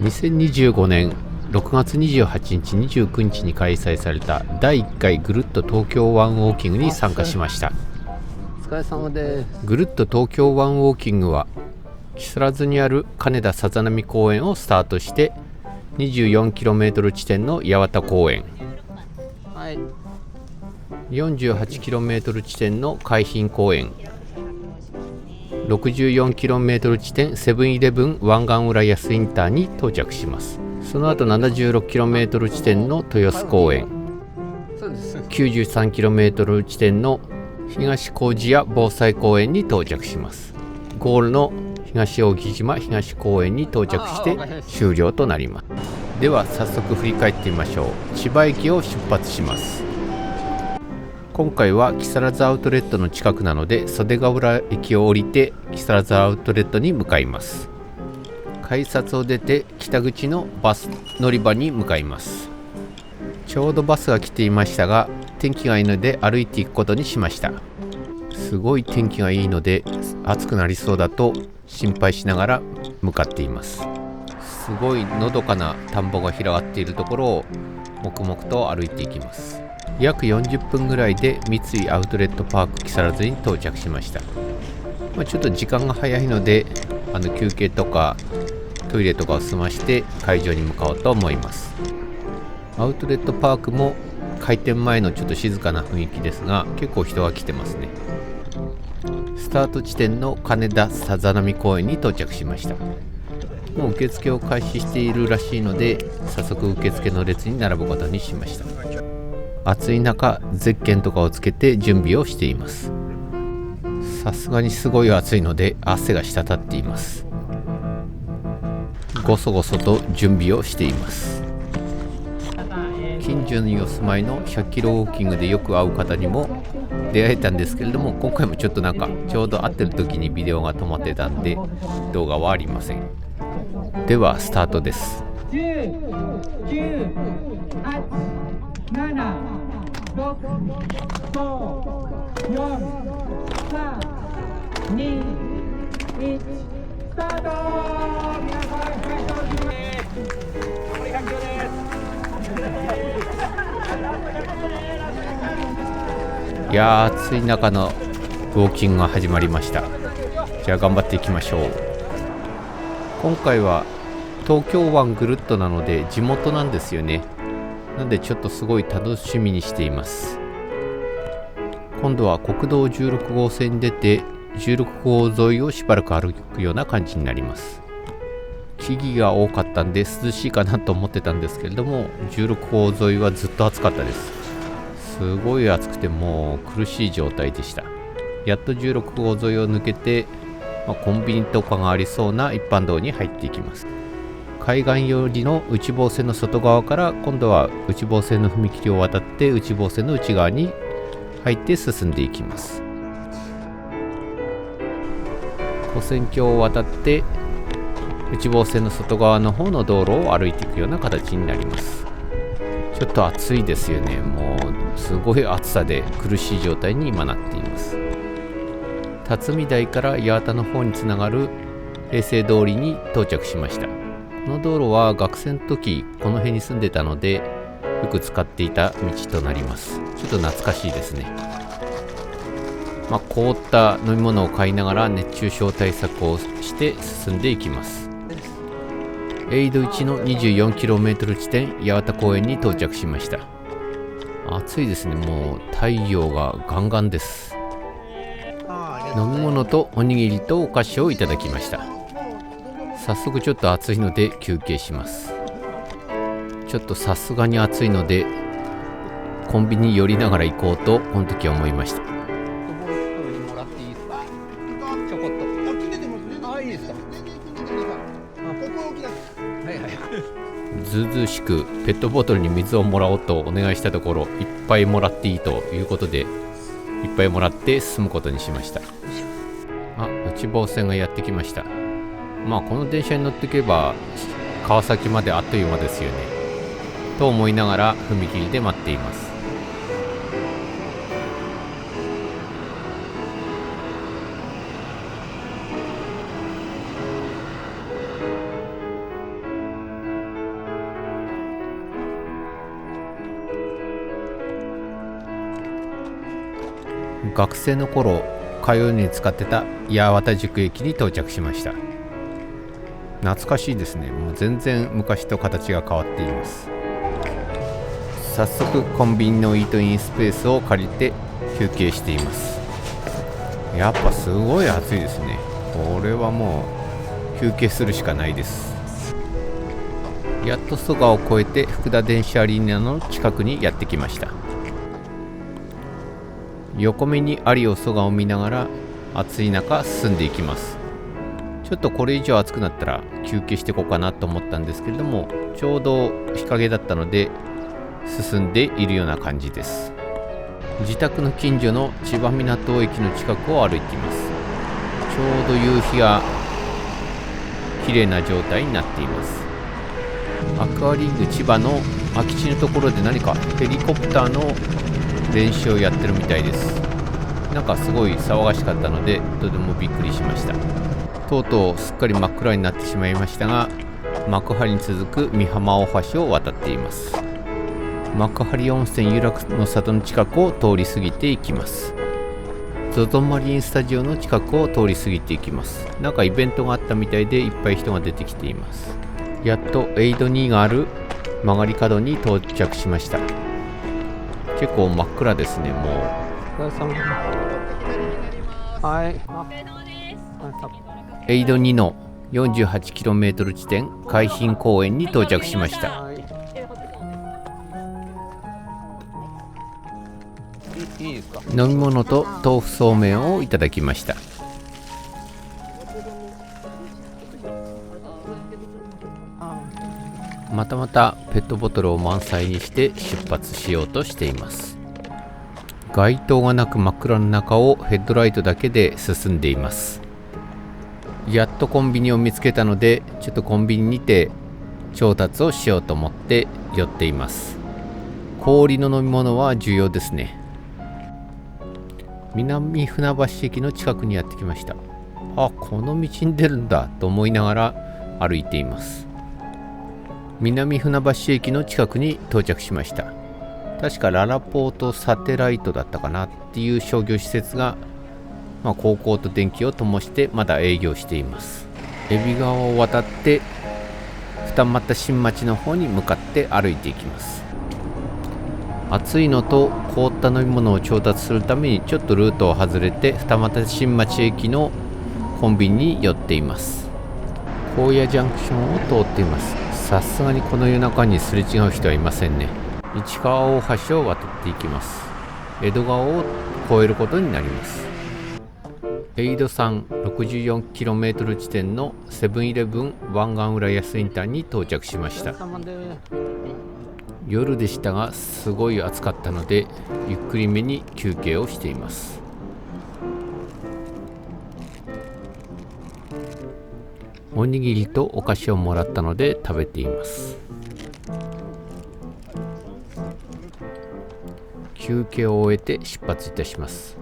2025年6月28日29日に開催された第1回ぐるっと東京湾ウォーキングに参加しました。お疲れ様です。ぐるっと東京湾ウォーキングは木更津にある金田さざ波公園をスタートして 24km 地点の八幡公園、はい、48km 地点の海浜公園、64km 地点セブンイレブン湾岸浦安インターに到着します。その後 76km 地点の豊洲公園、93km 地点の東高知屋防災公園に到着します。ゴールの東扇島東公園に到着して終了となります。では早速振り返ってみましょう。千葉駅を出発します。今回は木更津アウトレットの近くなので袖ヶ浦駅を降りて木更津アウトレットに向かいます。改札を出て北口のバス乗り場に向かいます。ちょうどバスが来ていましたが天気がいいので歩いていくことにしました。すごい天気がいいので暑くなりそうだと心配しながら向かっています。すごいのどかな田んぼが広がっているところを黙々と歩いていきます。約40分ぐらいで三井アウトレットパーク木更津に到着しました。ちょっと時間が早いので休憩とかトイレとかを済まして会場に向かおうと思います。アウトレットパークも開店前のちょっと静かな雰囲気ですが結構人が来てますね。スタート地点の金田さざ波公園に到着しました。もう受付を開始しているらしいので早速受付の列に並ぶことにしました。暑い中ゼッケンとかをつけて準備をしています。さすがにすごい暑いので汗が滴っています。ごそごそと準備をしています。近所にお住まいの100キロウォーキングでよく会う方にも出会えたんですけれども、今回もちょっとちょうど会ってる時にビデオが止まってたんで動画はありません。ではスタートです。10、9、8、7、6、5、4、3、2、1、スタート。皆さん、会場準備です。残り環境です。いやー暑い中のウォーキングが始まりました。じゃあ頑張っていきましょう。今回は東京湾ぐるっとなので地元なんですよね。なんでちょっとすごい楽しみにしています。今度は国道16号線に出て16号沿いをしばらく歩くような感じになります。木々が多かったんで涼しいかなと思ってたんですけれども16号沿いはずっと暑かったです。すごい暑くてもう苦しい状態でした。やっと16号沿いを抜けて、コンビニとかがありそうな一般道に入っていきます。海岸寄りの内房線の外側から今度は内房線の踏切を渡って内房線の内側に入って進んでいきます。跨線橋を渡って内房線の外側の方の道路を歩いていくような形になります。ちょっと暑いですよね。もうすごい暑さで苦しい状態に今なっています。辰巳台から八幡の方につながる平成通りに到着しました。この道路は学生の時この辺に住んでたのでよく使っていた道となります。ちょっと懐かしいですね。凍った飲み物を買いながら熱中症対策をして進んでいきます。エイド1の 24km 地点八幡公園に到着しました。暑いですね。もう太陽がガンガンです。飲み物とおにぎりとお菓子をいただきました。早速ちょっと暑いので休憩します。ちょっとさすがに暑いのでコンビニ寄りながら行こうとこの時は思いました。ずうずうしくペットボトルに水をもらおうとお願いしたところいっぱいもらっていいということでいっぱいもらって進むことにしました。内房線がやってきました。この電車に乗っていけば川崎まであっという間ですよねと思いながら踏切で待っています。学生の頃通うに使ってた八幡宿駅に到着しました。懐かしいですね。もう全然昔と形が変わっています。早速コンビニのイートインスペースを借りて休憩しています。やっぱすごい暑いですね。これはもう休憩するしかないです。やっと蘇我を越えて福田電子アリーナの近くにやってきました。横目に有尾蘇我を見ながら暑い中進んでいきます。ちょっとこれ以上暑くなったら休憩していこうかなと思ったんですけれども、ちょうど日陰だったので進んでいるような感じです。自宅の近所の千葉港駅の近くを歩いています。ちょうど夕日が綺麗な状態になっています。アクアリング千葉の空き地のところで何かヘリコプターの練習をやってるみたいです。なんかすごい騒がしかったのでとてもびっくりしました。とうとうすっかり真っ暗になってしまいましたが、幕張に続く美浜大橋を渡っています。幕張温泉湯楽の里の近くを通り過ぎていきます。ZOZO マリンスタジオの近くを通り過ぎていきます。なんかイベントがあったみたいでいっぱい人が出てきています。やっとエイド2がある曲がり角に到着しました。結構真っ暗ですね。もうお疲れ様です。はい。エイド2の 48km 地点海浜公園に到着しました。いいですか。飲み物と豆腐そうめんをいただきました。またまたペットボトルを満載にして出発しようとしています。街灯がなく真っ暗の中をヘッドライトだけで進んでいます。やっとコンビニを見つけたので、ちょっとコンビニにて調達をしようと思って寄っています。氷の飲み物は重要ですね。南船橋駅の近くにやってきました。あ、この道に出るんだと思いながら歩いています。南船橋駅の近くに到着しました。確かララポートサテライトだったかなっていう商業施設が、高校と電気を灯してまだ営業しています。海老川を渡って二俣新町の方に向かって歩いていきます。暑いのと凍った飲み物を調達するためにちょっとルートを外れて二俣新町駅のコンビニに寄っています。高野ジャンクションを通っています。さすがにこの夜中にすれ違う人はいませんね。市川大橋を渡っていきます。江戸川を越えることになります。エイド3 64km 地点のセブンイレブン湾岸浦安インターに到着しました。夜でしたがすごい暑かったのでゆっくりめに休憩をしています。おにぎりとお菓子をもらったので食べています。休憩を終えて出発いたします。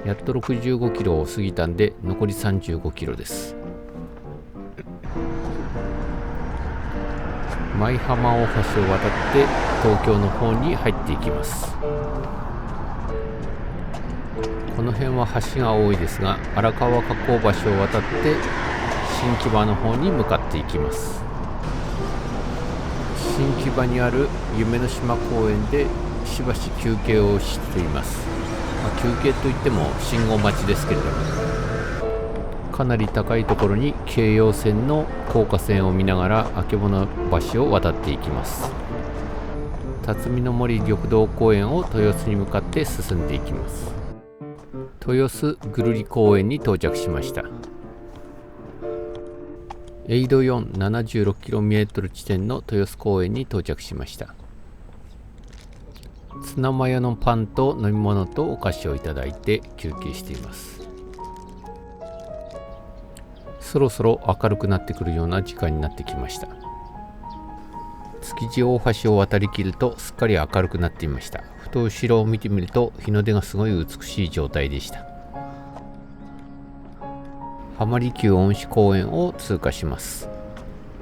やっと65キロを過ぎたんで残り35キロです。舞浜大橋を渡って東京の方に入っていきます。この辺は橋が多いですが、荒川河口橋を渡って新木場の方に向かっていきます。新木場にある夢の島公園でしばし休憩をしています。休憩といっても信号待ちですけれども、かなり高いところに京葉線の高架線を見ながら曙橋を渡っていきます。辰巳の森緑道公園を豊洲に向かって進んでいきます。豊洲ぐるり公園に到着しました。エイド4 76km 地点の豊洲公園に到着しました。ツナマヨのパンと飲み物とお菓子をいただいて休憩しています。そろそろ明るくなってくるような時間になってきました。築地大橋を渡りきるとすっかり明るくなっていました。ふと後ろを見てみると日の出がすごい美しい状態でした。浜離宮恩賜公園を通過します。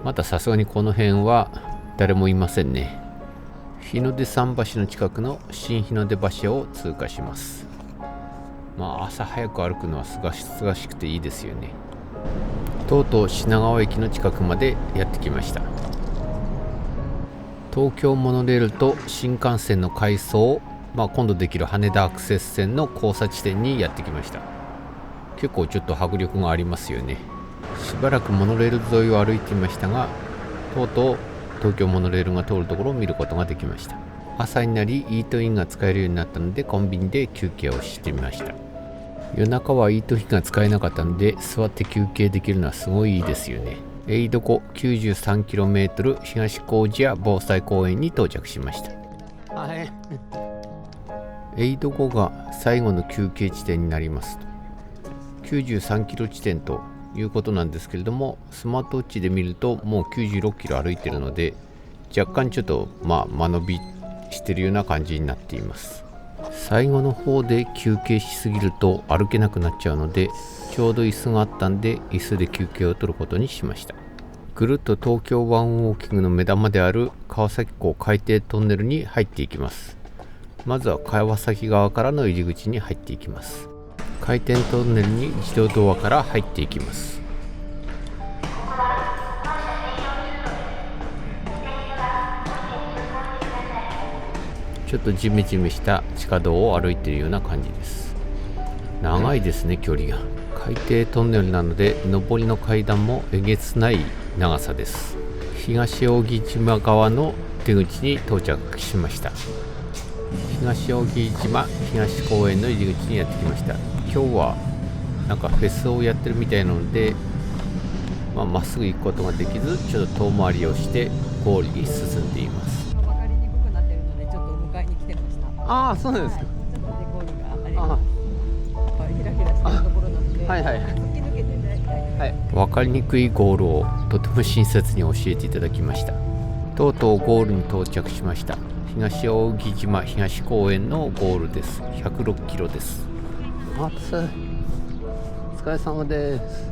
またさすがにこの辺は誰もいませんね。日の出桟橋の近くの新日の出橋を通過します。朝早く歩くのはすがしくていいですよね。とうとう品川駅の近くまでやってきました。東京モノレールと新幹線の回送、今度できる羽田アクセス線の交差地点にやってきました。結構ちょっと迫力がありますよね。しばらくモノレール沿いを歩いていましたが、とうとう東京モノレールが通るところを見ることができました。朝になりイートインが使えるようになったので、コンビニで休憩をしてみました。夜中はイートインが使えなかったので、座って休憩できるのはすごいいいですよね。エイド湖 93km 東高地屋防災公園に到着しました。エイド湖が最後の休憩地点になりますと。93キロ地点ということなんですけれども、スマートウォッチで見るともう96キロ歩いているので、若干ちょっと間延びしているような感じになっています。最後の方で休憩しすぎると歩けなくなっちゃうので、ちょうど椅子があったんで椅子で休憩を取ることにしました。ぐるっと東京湾ウォーキングの目玉である川崎港海底トンネルに入っていきます。まずは川崎側からの入り口に入っていきます。回転トンネルに自動ドアから入っていきます。ちょっとジメジメした地下道を歩いているような感じです。長いですね、距離が。海底トンネルなので上りの階段もえげつない長さです。東扇島側の出口に到着しました。東扇島東公園の入り口にやってきました。今日はなんかフェスをやってるみたいなので、まっすぐ行くことができず、ちょっと遠回りをしてゴールに進んでいます。分かりにくくなってるので、ちょっと迎えに来てました。ああ、そうなんですか。ちょっとでゴールがあれがひらひらしてるところなので、突き抜けてね、分かりにくいゴールをとても親切に教えていただきました。とうとうゴールに到着しました。東扇島東公園のゴールです。106キロです。お疲れ様です。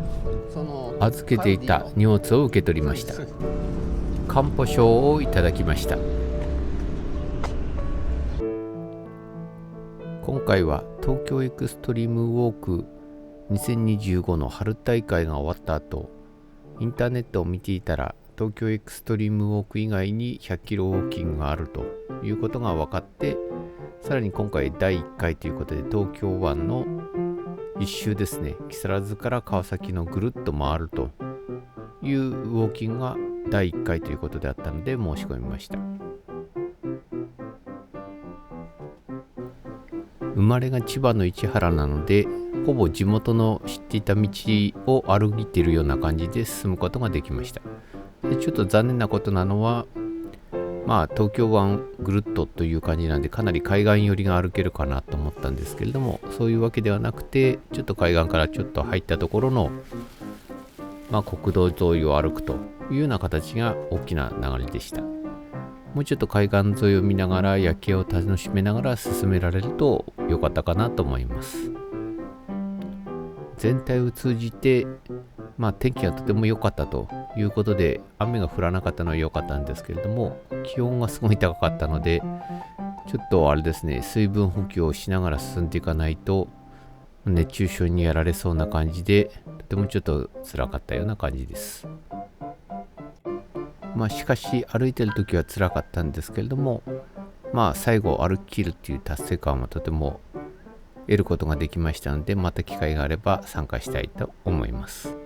預けていた荷物を受け取りました。かんぽ賞をいただきました。今回は東京エクストリームウォーク2025の春大会が終わった後、インターネットを見ていたら東京エクストリームウォーク以外に100キロウォーキングがあるということが分かって、さらに今回第1回ということで東京湾の一周ですね、木更津から川崎のぐるっと回るというウォーキングが第1回ということであったので申し込みました。生まれが千葉の市原なので、ほぼ地元の知っていた道を歩いているような感じで進むことができました。でちょっと残念なことなのは、東京湾ぐるっとという感じなんで、かなり海岸寄りが歩けるかなと思ったんですけれども、そういうわけではなくて、ちょっと海岸からちょっと入ったところの、国道沿いを歩くというような形が大きな流れでした。もうちょっと海岸沿いを見ながら夜景を楽しめながら進められると良かったかなと思います。全体を通じて、天気がとても良かったということで、雨が降らなかったのは良かったんですけれども、気温がすごい高かったので、ちょっとあれですね、水分補給をしながら進んでいかないと熱中症にやられそうな感じで、とてもちょっと辛かったような感じです。しかし歩いてる時は辛かったんですけれども、最後歩き切るっていう達成感はとても得ることができましたので、また機会があれば参加したいと思います。